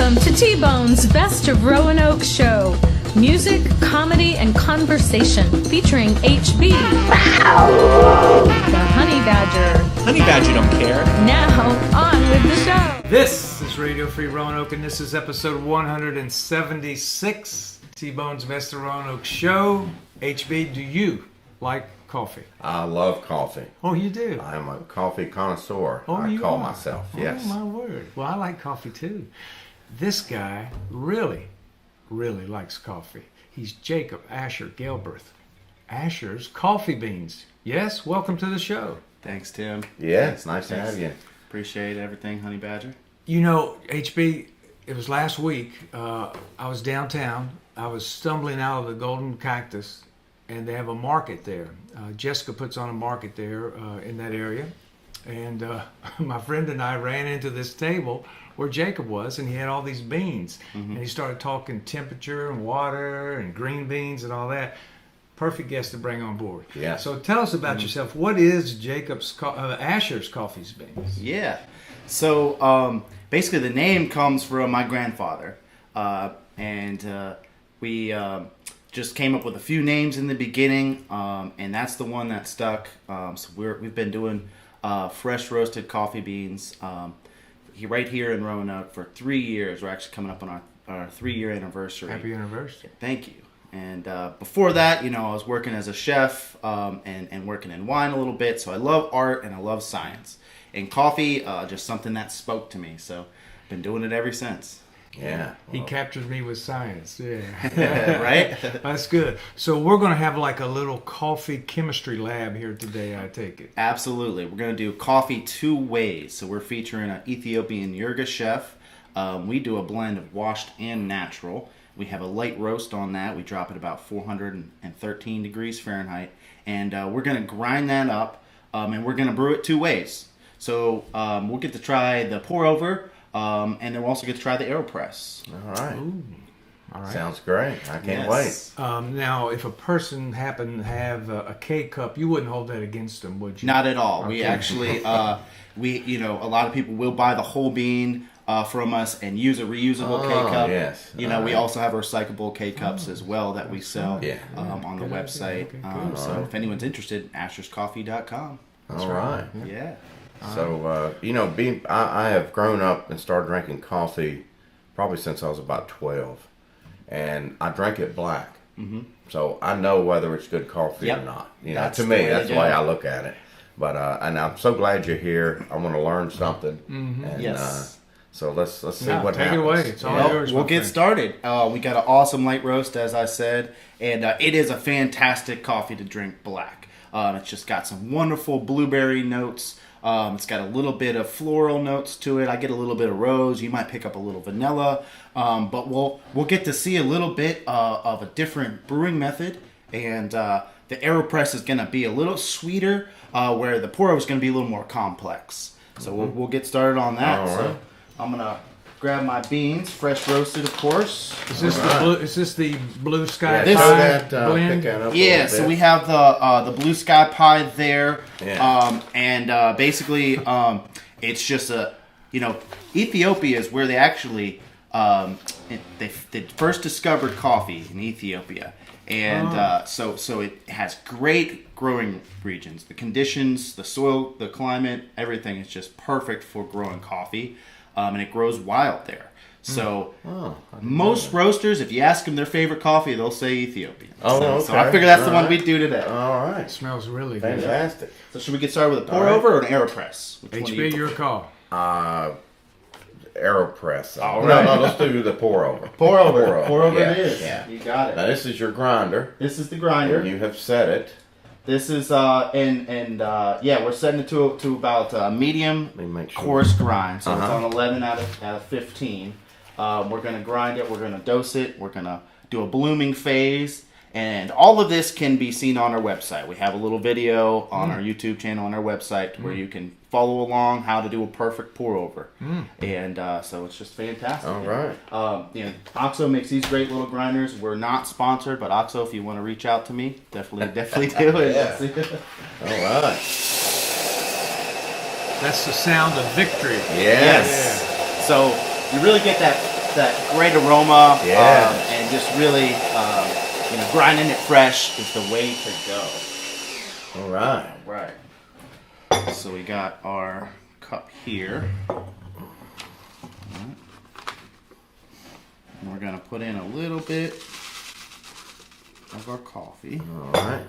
Welcome to T-Bone's Best of Roanoke show. Music, comedy, and conversation featuring HB, the Honey Badger. Honey Badger don't care. Now, on with the show. This is Radio Free Roanoke, and this is episode 176, T-Bone's Best of Roanoke show. HB, do you like coffee? I love coffee. Oh, you do? I'm a coffee connoisseur. Oh, I you call are? myself. Oh, Yes. my word. Well, I like coffee too. This guy really likes coffee. He's Jacob Asher Gelberth. Asher's Coffee Beans. Yes, welcome to the show. Thanks, Tim. Yeah, it's nice to have you. Appreciate everything, Honey Badger. You know, HB, it was last week. I was downtown. I was stumbling out of the Golden Cactus, and they have a market there. Jessica puts on a market there in that area. And my friend and I ran into this table where Jacob was, and he had all these beans. And he started talking temperature and water and green beans and all that. Perfect guest to bring on board. Yeah. So tell us about yourself. What is Asher's Coffee Beans? Yeah. So basically, the name comes from my grandfather, and we just came up with a few names in the beginning, and that's the one that stuck. So we've been doing fresh roasted coffee beans right here in Roanoke for 3 years. We're actually coming up on our 3-year anniversary. Happy anniversary. Thank you. And before that, I was working as a chef and working in wine a little bit. So I love art and I love science. And coffee, just something that spoke to me. So I've been doing it ever since. Yeah. He captures me with science. Yeah. Right? That's good. So we're going to have like a little coffee chemistry lab here today, I take it. Absolutely. We're going to do coffee 2 ways. So we're featuring an Ethiopian Yirgacheffe. We do a blend of washed and natural. We have a light roast on that. We drop it about 413 degrees Fahrenheit. And we're going to grind that up, and we're going to brew it 2 ways. So we'll get to try the pour over, and then we'll also get to try the AeroPress. All right. Ooh. All right. Sounds great. I can't wait. Now, if a person happened to have a K-cup, you wouldn't hold that against them, would you? Not at all. Okay. We actually, a lot of people will buy the whole bean from us and use a reusable K-cup. Yes. We also have recyclable K-cups as well that we sell on the website. Okay, so if anyone's interested, asherscoffee.com. All right. Yeah. So, I have grown up and started drinking coffee probably since I was about 12. And I drink it black. Mm-hmm. So I know whether it's good coffee or not. To me, that's the way I look at it. But and I'm so glad you're here. I want to learn something. Mm-hmm. And, yes. So let's see what happens. Take it away. It's all yours. We'll get started. We got an awesome light roast, as I said, and it is a fantastic coffee to drink black. It's just got some wonderful blueberry notes. It's got a little bit of floral notes to it. I get a little bit of rose. You might pick up a little vanilla, but we'll get to see a little bit of a different brewing method, and the AeroPress is going to be a little sweeter, where the pour over is going to be a little more complex. So we'll get started on that. All right. So I'm gonna grab my beans, fresh roasted, of course. Is this the blue sky this- pie pick blend? that up a Yeah, little so bit. we have the blue sky pie there, Yeah. and basically it's just Ethiopia is where they actually they first discovered coffee in Ethiopia, and so it has great growing regions. The conditions, the soil, the climate, everything is just perfect for growing coffee, and it grows wild there. So most roasters, if you ask them their favorite coffee, they'll say Ethiopian. Oh, So okay. I figure that's the All one right. we do today. All right. It smells really good. Fantastic. So should we get started with a pour All right. over or an AeroPress? Which one do you HB, your prefer? call. AeroPress. All No, right. let's do the pour over. Pour over. Pour over. Pour over Yeah, it is. yeah. You got it. Now this is your grinder. This is the grinder. And you have set it. This is we're setting it to about medium Let me make sure. coarse grind. So it's Uh-huh. on 11 out of 15. We're gonna grind it. We're gonna dose it. We're gonna do a blooming phase. And all of this can be seen on our website. We have a little video on our YouTube channel on our website where you can follow along how to do a perfect pour over. And so it's just fantastic. All right. OXO makes these great little grinders. We're not sponsored, but OXO, if you want to reach out to me, definitely do it. Yeah. All right. That's the sound of victory. Yes. So you really get that that great aroma. Yeah. And just really, grinding it fresh is the way to go. All right. Right. So we got our cup here. And we're going to put in a little bit of our coffee. All right.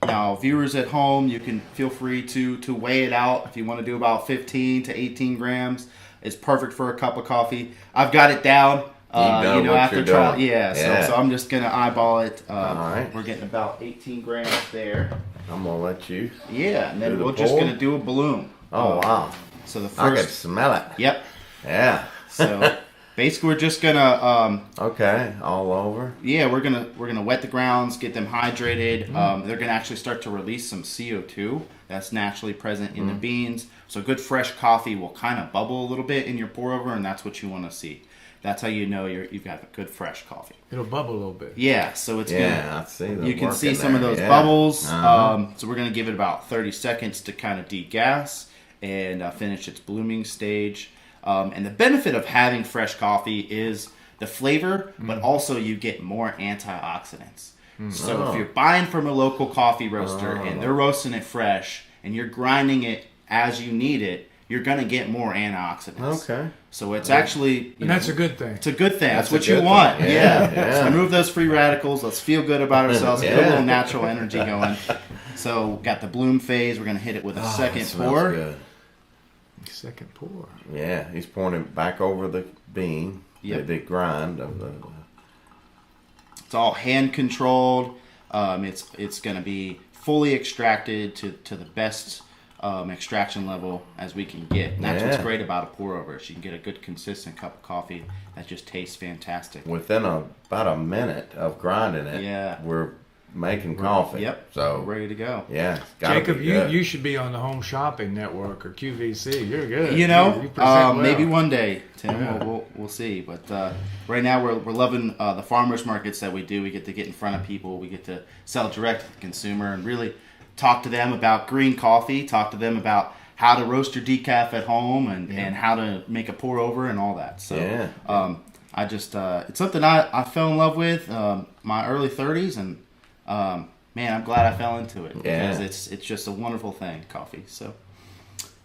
Now, viewers at home, you can feel free to weigh it out. If you want to do about 15 to 18 grams, it's perfect for a cup of coffee. I've got it down. After trial. Yeah. So I'm just going to eyeball it. All right. We're getting about 18 grams there. I'm going to let you. Yeah, and then Do the we're just pour? going to do a bloom. Oh, wow. So the I can first. smell it. Yep. Yeah. So basically, we're just gonna Okay, all over. we're gonna wet the grounds, get them hydrated. They're gonna actually start to release some CO2 that's naturally present in the beans. So good fresh coffee will kind of bubble a little bit in your pour over, and that's what you want to see. That's how you know you've got a good fresh coffee. It'll bubble a little bit. Yeah, so it's Yeah, I see the you can work see in some of there. those Yeah. bubbles. Uh-huh. So we're gonna give it about 30 seconds to kind of degas and finish its blooming stage. And the benefit of having fresh coffee is the flavor, but also you get more antioxidants. So if you're buying from a local coffee roaster and they're roasting it fresh and you're grinding it as you need it, you're going to get more antioxidants. Okay. So it's actually... And that's a good thing. It's a good thing. That's That's a what you good want. thing. Yeah. Yeah. So remove those free radicals. Let's feel good about ourselves. Get a Yeah. little natural energy going. So got the bloom phase. We're going to hit it with a Oh, second it smells pour. good. Second pour. Yeah, he's pouring it back over the bean. Yep. The grind of the. It's all hand controlled. It's going to be fully extracted to the best extraction level as we can get. And that's what's Yeah. great about a pour over. Is you can get a good consistent cup of coffee that just tastes fantastic. Within about a minute of grinding it, Yeah. we're making coffee. Yep. So Ready to go. yeah, it's gotta Jacob, be you, good. you should be on the Home Shopping Network or QVC. You're good. You know, You present well. maybe one day, Tim. Yeah. We'll see. But right now, we're loving the farmers markets that we do. We get to get in front of people. We get to sell direct to the consumer and really talk to them about green coffee. Talk to them about how to roast your decaf at home and how to make a pour over and all that. So Yeah. I just it's something I fell in love with my early 30s and man, I'm glad I fell into it because Yeah. it's just a wonderful thing, coffee. So.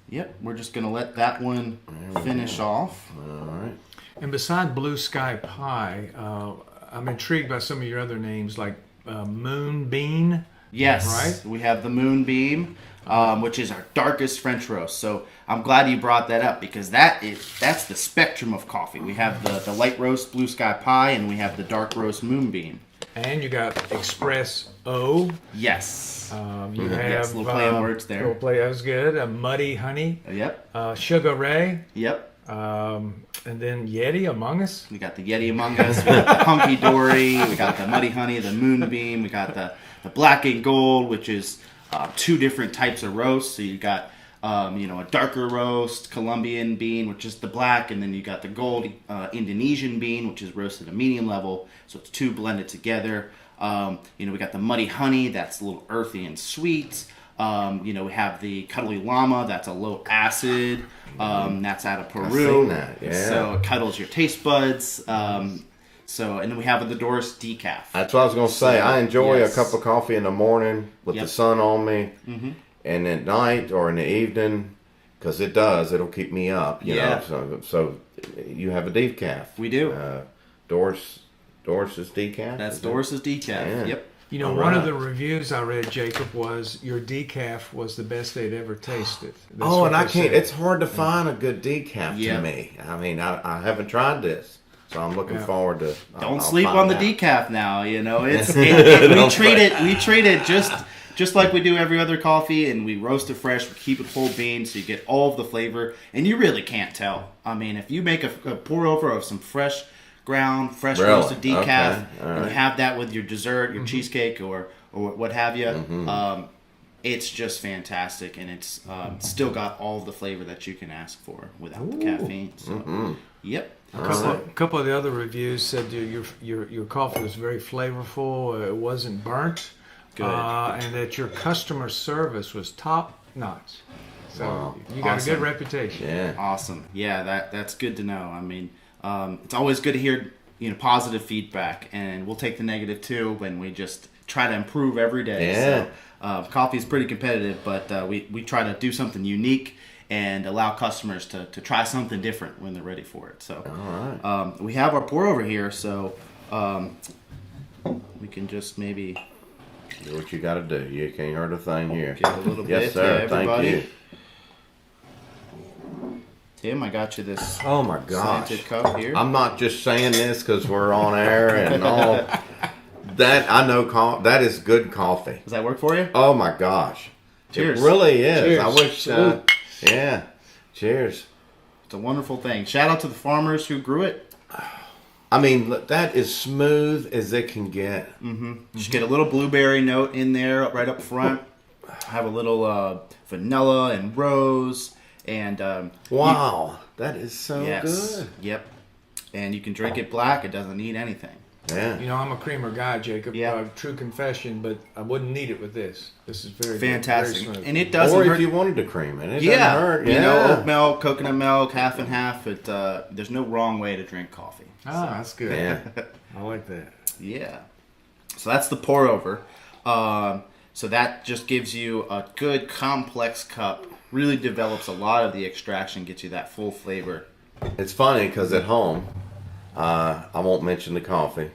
Yep, we're just going to let that one finish off. All right. And beside Blue Sky Pie, I'm intrigued by some of your other names like Moonbeam. Yes, Right? we have the Moonbeam, which is our darkest French roast. So I'm glad you brought that up because that's the spectrum of coffee. We have the light roast Blue Sky Pie and we have the dark roast Moonbeam. And you got Express O. Yes. You have Yes, little play on words there. Little play, that was good. Muddy Honey. Yep. Sugar Ray. Yep. And then Yeti Among Us. We got the Yeti Among Us, we got the Hunky Dory, we got the Muddy Honey, the Moonbeam, we got the Black and Gold, which is two different types of roasts. So you got a darker roast, Colombian bean, which is the black, and then you got the gold Indonesian bean, which is roasted at medium level. So it's two blended together. We got the Muddy Honey, that's a little earthy and sweet. We have the Cuddly Llama, that's a low acid. That's out of Peru. seen that, yeah. So it cuddles your taste buds. And then we have the Doris Decaf. That's what I was gonna say. I enjoy Yes. a cup of coffee in the morning with Yep. the sun on me, and at night or in the evening, because it'll keep me up. You Yeah. know. So you have a decaf. We do. Doris's decaf. That's is it? Doris's Decaf. Yeah. Yep. You know, All one of right. the reviews I read, Jacob, was your decaf was the best they'd ever tasted. That's Oh, what and I they can't. said. It's hard to find a good decaf Yeah. to me. I mean, I haven't tried this, so I'm looking Yeah. forward to. Don't I'll sleep find on the out. decaf now. It's we Don't treat it just like we do every other coffee, and we roast it fresh. We keep it whole bean, so you get all of the flavor, and you really can't tell. I mean, if you make a pour over of some fresh ground, fresh Really? roasted decaf, Okay. All and you right. have that with your dessert, your cheesecake, or what have you, it's just fantastic, and it's still got all of the flavor that you can ask for without the caffeine. So, yep. A couple of the other reviews said your coffee was very flavorful. It wasn't burnt. Good. And that your customer service was top notch. So Wow. you got a Awesome. good reputation. Yeah. Awesome. Yeah, that's good to know. I mean, it's always good to hear positive feedback, and we'll take the negative too when we just try to improve every day. Yeah. So, coffee is pretty competitive, but we try to do something unique and allow customers to try something different when they're ready for it. So, All right. we have our pour over here, so we can just maybe Do what you got to do. You can't hurt a thing here. give a little Yes, bit sir. to everybody. Thank you. Tim, I got you this Oh my gosh. slanted cup here. I'm not just saying this because we're on air and all. That I know. That is good coffee. Does that work for you? Oh my gosh. Cheers. It really is. Cheers. I wish. Salute. Yeah. Cheers. It's a wonderful thing. Shout out to the farmers who grew it. I mean, look, that is smooth as it can get. Just get a little blueberry note in there right up front. Have a little vanilla and rose and Wow, that is so yes, good. yep. And you can drink it black. It doesn't need anything. Yeah. You know, I'm a creamer guy, Jacob. Yeah. True confession, but I wouldn't need it with this. This is very Fantastic, Very smooth. and it doesn't Or hurt. if you wanted to cream it, it yeah, doesn't hurt. you know, Yeah. oat milk, coconut milk, half and half. It there's no wrong way to drink coffee. That's good. Yeah. I like that. Yeah. So that's the pour over. So that just gives you a good complex cup. Really develops a lot of the extraction, gets you that full flavor. It's funny because at home, I won't mention the coffee,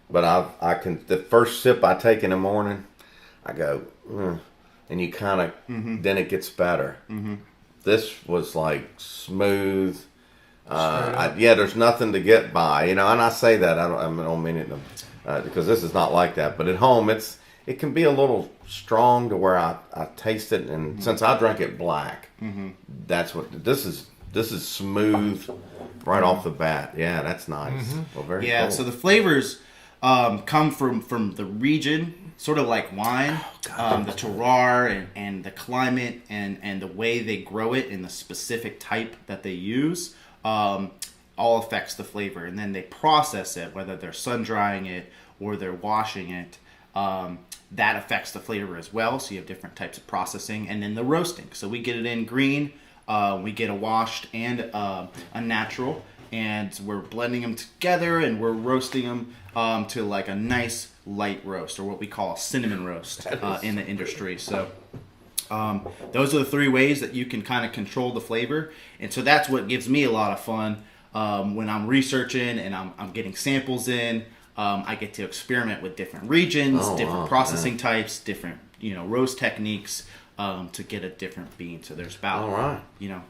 but I can. The first sip I take in the morning, I go, and you kind of. Then it gets better. This was like smooth. There's nothing to get by, and I say that I don't mean it because this is not like that. But at home, it can be a little strong to where I taste it, and since I drink it black, that's what this is. This is smooth right off the bat. Yeah, that's nice. Well, very Yeah, cool. so the flavors come from the region, sort of like wine, the terroir and the climate and the way they grow it and the specific type that they use. All affects the flavor, and then they process it, whether they're sun drying it or they're washing it. That affects the flavor as well. So you have different types of processing, and then the roasting. So we get it in green, we get a washed and a natural, and we're blending them together, and we're roasting them to like a nice light roast, or what we call a cinnamon roast in the industry. So. Those are the three ways that you can kind of control the flavor, and so that's what gives me a lot of fun when I'm researching and I'm getting samples in. I get to experiment with different regions, different processing types, different roast techniques to get a different bean. So there's about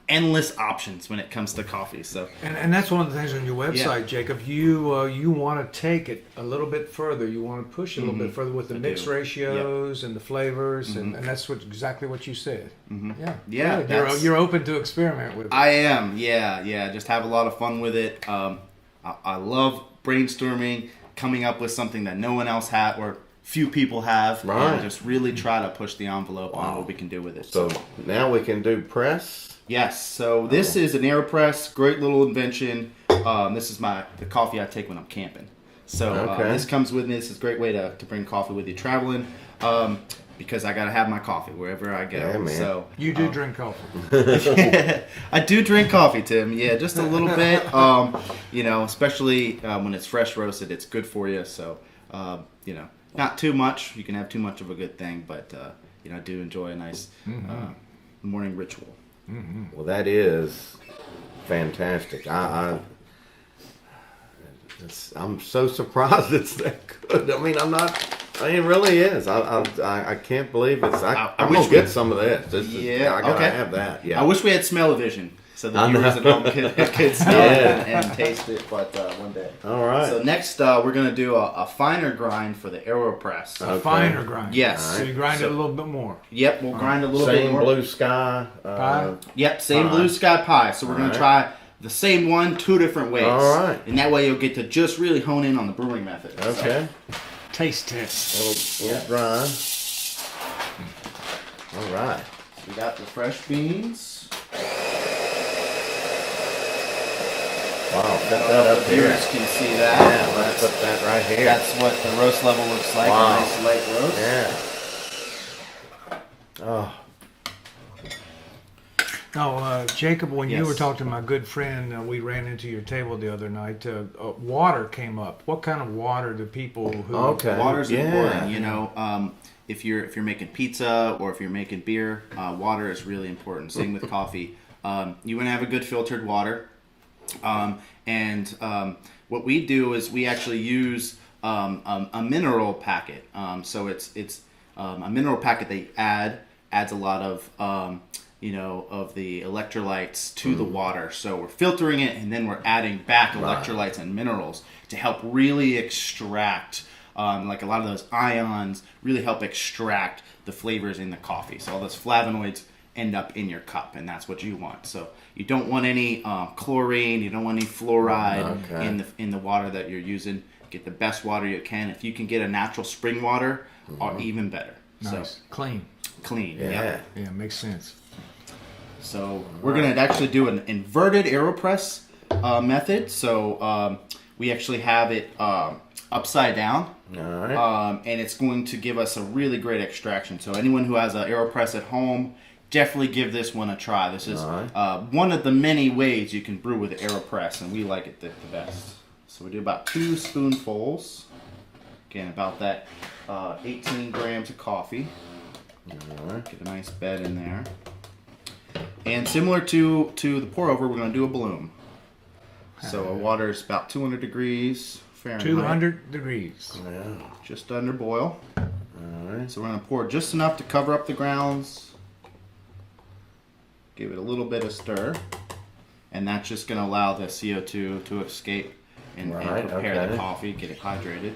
endless options when it comes to coffee. So And that's one of the things on your website, Jacob. You want to take it a little bit further. You want to push it a little bit further with the mix ratios and the flavors, and that's exactly what you said. Yeah, Good. You're open to experiment with it. I am, yeah. Just have a lot of fun with it. I love brainstorming, coming up with something that no one else had or few people have, and just really try to push the envelope on what we can do with it. So now we can do press. Yes, so this is an AeroPress, great little invention. This is the coffee I take when I'm camping. So this comes with me. This is a great way to bring coffee with you traveling. Because I gotta have my coffee wherever I go. Yeah, man. So You do drink coffee. I do drink coffee, Tim. Yeah, just a little bit. Especially when it's fresh roasted, it's good for you. So not too much. You can have too much of a good thing, but I do enjoy a nice morning ritual. Well, that is fantastic. I'm so surprised it's that good. I mean, it really is. I can't believe it's. I'm wish gonna get some of this. I gotta okay. have that. Yeah. I wish we had smell-o-vision so the I know. viewers at home could smell it and taste it, but one day. All right. So next, we're gonna do a finer grind for the AeroPress. A finer grind. Yes. So you grind it a little bit more. Yep, we'll grind a little bit Same more. blue sky. Pie? Yep, same Pie. blue sky pie. So we're gonna try the same one 2 different ways. All right. And that way you'll get to just really hone in on the brewing method. Okay. Taste test. Little grind. All right. So we got the fresh beans. Wow. Set that up here. Viewers can see that. Yeah. Let's put that right here. That's what the roast level looks like. Wow. A nice light roast. Yeah. Oh. Jacob, when you Yes. were talking to my good friend, we ran into your table the other night. Water came up. What kind of water do people who? Okay. Water's Yeah. important. You know, if you're making pizza or if you're making beer, water is really important. Same with coffee. You want to have a good filtered water. What we do is we actually use a mineral packet. So it's a mineral packet they adds a lot of of the electrolytes to the water. So we're filtering it and then we're adding back electrolytes and minerals to help really extract like a lot of those ions really help extract the flavors in the coffee. So all those flavonoids end up in your cup, and that's what you want. So you don't want any chlorine, you don't want any fluoride in the water that you're using. Get the best water you can. If you can get a natural spring water, or even better. Nice, So clean. clean. Yeah. Yep. Yeah, makes sense. So we're going to actually do an inverted AeroPress method. So we actually have it upside down. All right. And it's going to give us a really great extraction. So anyone who has an AeroPress at home, definitely give this one a try. This is one of the many ways you can brew with AeroPress, and we like it the best. So we do about 2 spoonfuls. Again, about that 18 grams of coffee. All right. Get a nice bed in there. And similar to the pour over, we're going to do a bloom. So our water is about 200 degrees Fahrenheit. 200 degrees. Yeah. Just under boil. All right. So we're going to pour just enough to cover up the grounds. Give it a little bit of stir. And that's just going to allow the CO2 to escape and prepare the coffee, get it hydrated.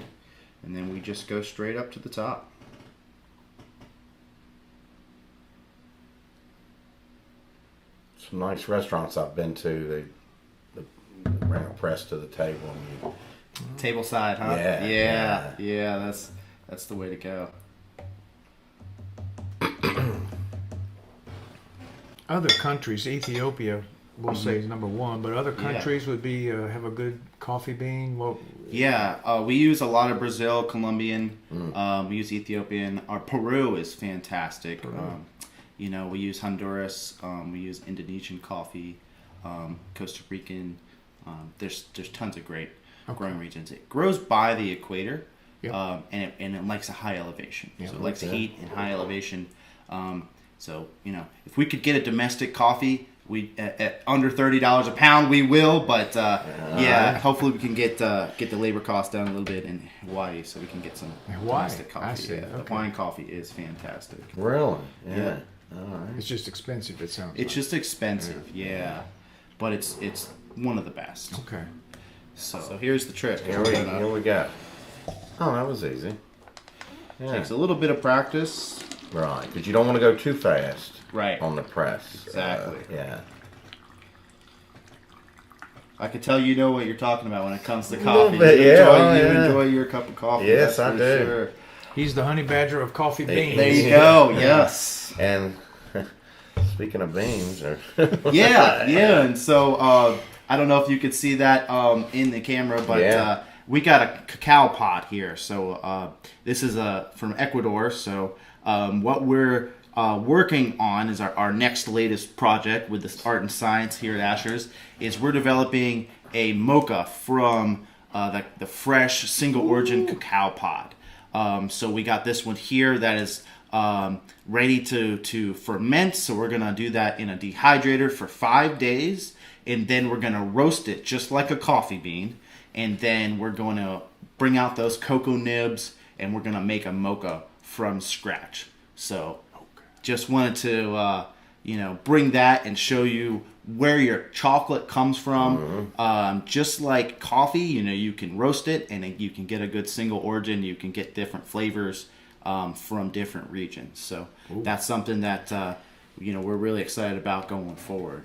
And then we just go straight up to the top. Some nice restaurants I've been to, they bring a press to the table. And Table side, huh? Yeah. That's the way to go. Other countries, Ethiopia, we'll say is number one, but other countries would be have a good coffee bean. Well, we use a lot of Brazil, Colombian. We use Ethiopian. Our Peru is fantastic. We use Honduras. We use Indonesian coffee, Costa Rican. There's tons of great growing regions. It grows by the equator, and it likes a high elevation. So it likes heat and high elevation. So if we could get a domestic coffee, we at under $30 a pound, we will. But hopefully we can get the labor cost down a little bit in Hawaii, so we can get some domestic coffee. The Hawaiian coffee is fantastic. really? Yeah. All right. it's just expensive, it sounds It's just expensive, but it's one of the best. like. Okay. So here's the trick. Here we go. Oh, that was easy. Yeah. Takes a little bit of practice. Right, because you don't want to go too fast. Right. On the press. Exactly. Yeah. I could tell you know what you're talking about when it comes to little coffee. bit, You yeah. enjoy your cup of coffee. Yes, that's I for do. Sure. He's the honey badger of coffee beans. There you go. Yes. And speaking of beans, Yeah. And so I don't know if you could see that in the camera, but we got a cacao pod here. So this is from Ecuador. So what we're working on is our next latest project with this art and science here at Asher's is we're developing a mocha from the fresh single origin cacao pod. So we got this one here that is ready to ferment. So we're going to do that in a dehydrator for 5 days. And then we're going to roast it just like a coffee bean. And then we're going to bring out those cocoa nibs and we're going to make a mocha from scratch. So just wanted to, bring that and show you where your chocolate comes from. Just like coffee, you can roast it and you can get a good single origin. You can get different flavors from different regions. So that's something that, we're really excited about going forward.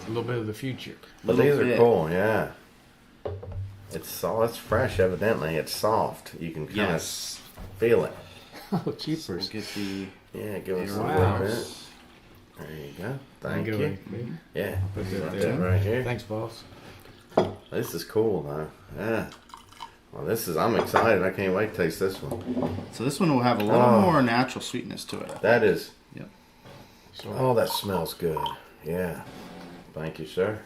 A little bit of the future. but these are cool. Yeah. It's fresh. Evidently, it's soft. You can kind of feel it. Oh, We'll cheapers. get the Give us a Wow. little bit. There you go. Thank you. Baby. Yeah. Put that Put there. that right here. Thanks, boss. This is cool, though. Yeah. Well, I'm excited. I can't wait to taste this one. So this one will have a little more natural sweetness to it. That is. Yep. Oh, that smells good. Yeah. Thank you, sir.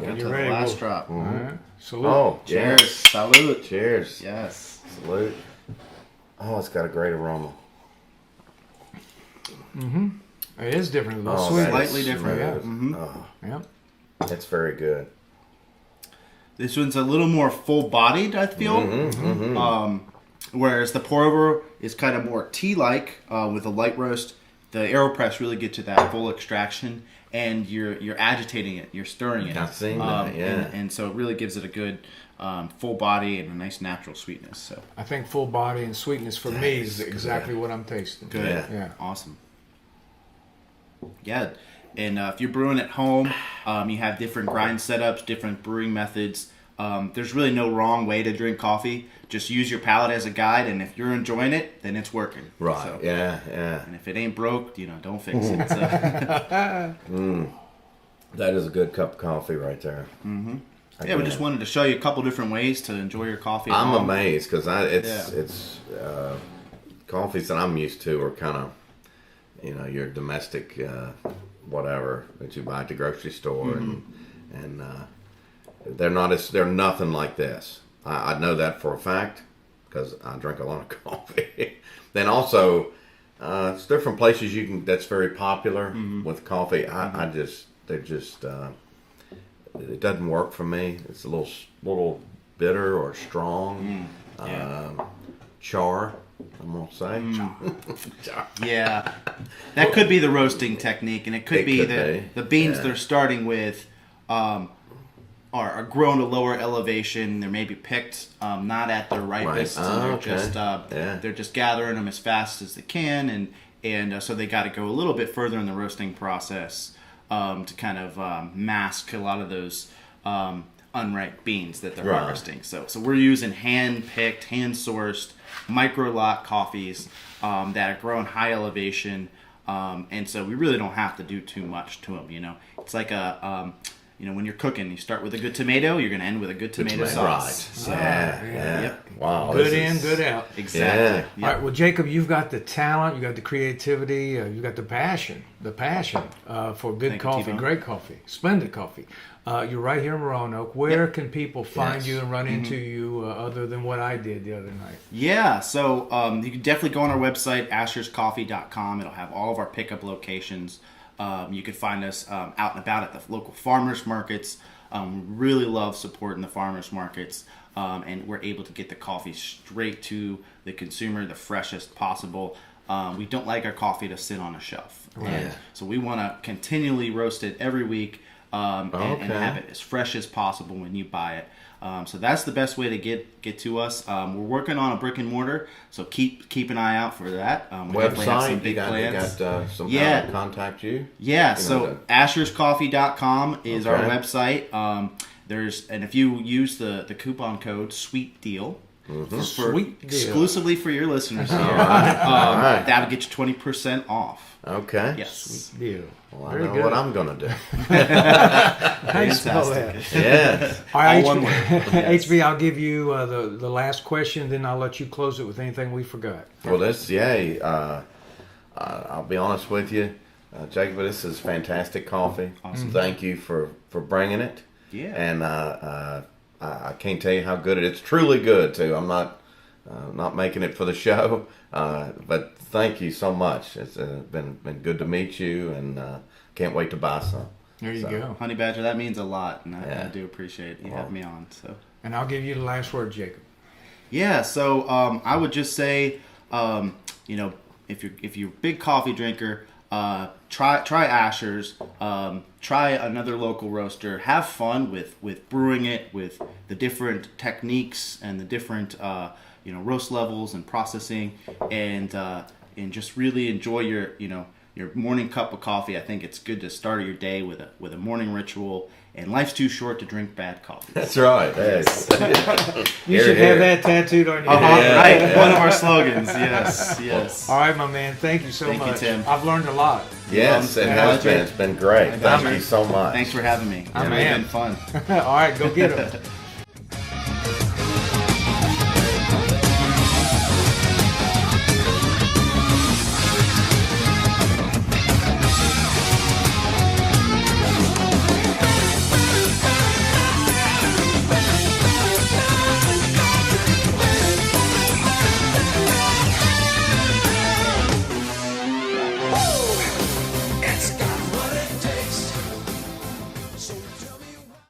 Get You to the ready? last We'll- drop. All right. Salute. Oh, Cheers. yes. Salute. Cheers. Yes. Salute. Oh, it's got a great aroma. It is different. A little Oh, sweet. that is Slightly different, smooth. yeah. Mhm. Oh, Yep. it's very good. This one's a little more full-bodied, I feel. Whereas the pour-over is kind of more tea-like with a light roast. The AeroPress really gets to that full extraction, and you're agitating it, you're stirring it. I've seen that, yeah. And so it really gives it a good full body and a nice natural sweetness. So I think full body and sweetness for me is exactly what I'm tasting. good, Yeah. awesome. Yeah, and if you're brewing at home, you have different grind setups, different brewing methods. There's really no wrong way to drink coffee. Just use your palate as a guide, and if you're enjoying it, then it's working. Right. So, Yeah. and if it ain't broke, don't fix it. So, That is a good cup of coffee right there. yeah, we just wanted to show you a couple different ways to enjoy your coffee. at I'm home. amazed because Yeah. it's coffees that I'm used to are kind of your domestic whatever that you buy at the grocery store and they're nothing like this. I know that for a fact because I drink a lot of coffee. Then also it's different places that's very popular with coffee. It doesn't work for me. It's a little bitter or strong. Char, I'm gonna say. Char. Yeah, that could be the roasting technique, and it could be the beans Yeah. they're starting with are grown to lower elevation. They're maybe picked not at their ripest, Right. and Oh, okay. they're just gathering them as fast as they can, and so they got to go a little bit further in the roasting process to kind of mask a lot of those unripe beans that they're Right. harvesting. So we're using hand-picked, hand-sourced, micro-lot coffees that are grown high elevation, and so we really don't have to do too much to them. It's like when you're cooking, you start with a good tomato, you're going to end with a good tomato sauce. Right. So, Yeah. Yep. Wow. Good this in, is- good out. Exactly. Yeah. Yep. All right, well, Jacob, you've got the talent, you got the creativity, you got the passion for good Thank you, coffee, T-Bone. great coffee, splendid coffee. You're right here in Roanoke. Where can people find Yes. you and run into you other than what I did the other night? Yeah, so you can definitely go on our website, asherscoffee.com. It'll have all of our pickup locations. You can find us out and about at the local farmers markets. We really love supporting the farmers markets, and we're able to get the coffee straight to the consumer, the freshest possible. We don't like our coffee to sit on a shelf. And so we want to continually roast it every week and have it as fresh as possible when you buy it. So that's the best way to get to us. We're working on a brick and mortar, so keep an eye out for that. We definitely have some Website, you big got plans. some Yeah. how to contact you? Yeah, You so know, asherscoffee.com is our Okay. website. And if you use the coupon code Sweet Deal for Sweet Deal. exclusively for your listeners here, right. that'll get you 20% off. Okay. Yes. Deal. Well, I Very know good. what I'm going to do. How you spell that? Yes. All right, All one HB, I'll give you the last question, then I'll let you close it with anything we forgot. Well, I'll be honest with you, Jacob, this is fantastic coffee. Awesome. Thank you for bringing it. Yeah. And I can't tell you how good it is. It's truly good, too. I'm not making it for the show, but thank you so much. It's been good to meet you, and can't wait to buy some. There you So, go. Honey Badger, that means a lot, and I Yeah. do appreciate you having me on. So And I'll give you the last word, Jacob. yeah, so I would just say, if you're a big coffee drinker, try Asher's, try another local roaster. Have fun with brewing it, with the different techniques and the different roast levels and processing, and just really enjoy your morning cup of coffee. I think it's good to start your day with a morning ritual. And life's too short to drink bad coffee. That's right. Yes. You Here, should here. have that tattooed on your Right, one of our slogans. Yes. All right, my man. Thank you so Thank you, much. Tim. I've learned a lot. Yes, it has Pleasure. been. It's been great. My Thank pleasure. you so much. Thanks for having me. I'm It's in. been fun. All right, go get them.